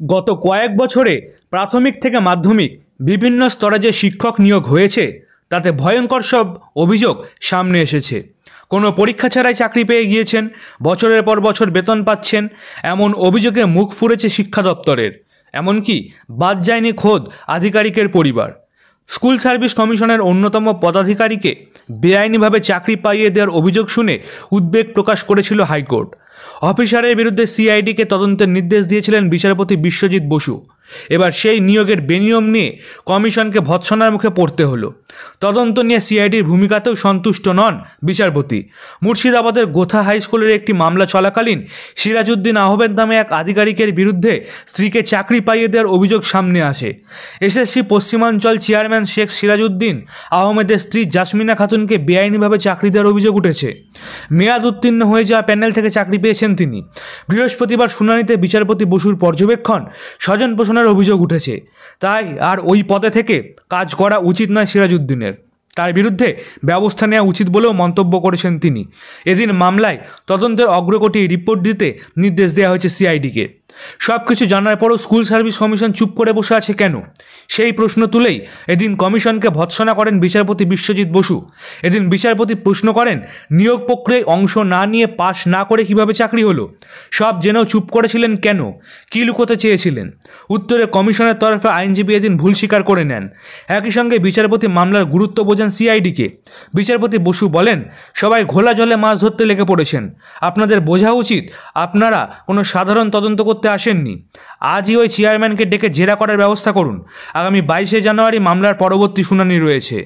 গত কয়েক বছরে প্রাথমিক থেকে মাধ্যমিক বিভিন্ন স্তরে যে শিক্ষক নিয়োগ হয়েছে তাতে ভয়ঙ্কর সব অভিযোগ সামনে এসেছে। কোনো পরীক্ষা ছাড়াই চাকরি পেয়ে গিয়েছেন, বছরের পর বছর বেতন পাচ্ছেন, এমন অভিযোগে মুখ ফুরেছে শিক্ষা দপ্তরের। এমনকি বাদ যায়নি খোদ আধিকারিকের পরিবার। স্কুল সার্ভিস কমিশনের অন্যতম পদাধিকারীকে বেআইনিভাবে চাকরি পাইয়ে দেওয়ার অভিযোগ শুনে উদ্বেগ প্রকাশ করেছিল হাইকোর্ট। অফিসারের বিরুদ্ধে সিআইডিকে তদন্তের নির্দেশ দিয়েছিলেন বিচারপতি বিশ্বজিৎ বসু। এবার সেই নিয়োগের বেনিয়ম নিয়ে কমিশনকে ভৎসনার মুখে পড়তে হলো। তদন্ত নিয়ে সিআইডির ভূমিকাতেও সন্তুষ্ট নন বিচারপতি। মুর্শিদাবাদের গোথা হাই স্কুলের একটি মামলা চলাকালীন সিরাজউদ্দিন আহমেদ নামে এক আধিকারিকের বিরুদ্ধে স্ত্রীকে চাকরি পাইয়ে দেওয়ার অভিযোগ সামনে আসে। এসএসসি পশ্চিমাঞ্চল চেয়ারম্যান শেখ সিরাজউদ্দিন আহমেদের স্ত্রী জাসমিনা খাতুনকে বেআইনিভাবে চাকরি দেওয়ার অভিযোগ উঠেছে। মেয়াদ উত্তীর্ণ হয়ে যাওয়া প্যানেল থেকে চাকরি পেয়েছেন তিনি। বৃহস্পতিবার শুনানিতে বিচারপতি বসুর পর্যবেক্ষণ স্বজন পোষণের অভিযোগ উঠেছে। তাই আর ওই পদে থেকে কাজ করা উচিত নয় সিরাজউদ্দিনের। তার বিরুদ্ধে ব্যবস্থা নেওয়া উচিত বলেও মন্তব্য করেছেন তিনি। এদিন মামলায় তদন্তের অগ্রগতি রিপোর্ট দিতে নির্দেশ দেওয়া হয়েছে সিআইডিকে। সব কিছু জানার পরও স্কুল সার্ভিস কমিশন চুপ করে বসে আছে কেন, সেই প্রশ্ন তুলেই এদিন কমিশনকে ভৎসনা করেন বিচারপতি বিশ্বজিৎ বসু। এদিন বিচারপতি প্রশ্ন করেন, নিয়োগ প্রক্রিয়ায় অংশ না নিয়ে পাশ না করে কিভাবে চাকরি হলো? সব জেনেও চুপ করেছিলেন কেন? কী লুকোতে চেয়েছিলেন? উত্তরে কমিশনের তরফে আইনজীবী এদিন ভুল স্বীকার করে নেন। একই সঙ্গে বিচারপতি মামলার গুরুত্ব বোঝান সিআইডিকে। বিচারপতি বসু বলেন, সবাই ঘোলা জলে মাছ ধরতে লেগে পড়েছেন। আপনাদের বোঝা উচিত আপনারা কোনো সাধারণ তদন্ত করতে আসেননি। আজই ওই চেয়ারম্যানকে ডেকে জেরা করার ব্যবস্থা করুন। আগামী 22শে জানুয়ারি মামলার পরবর্তী শুনানি রয়েছে।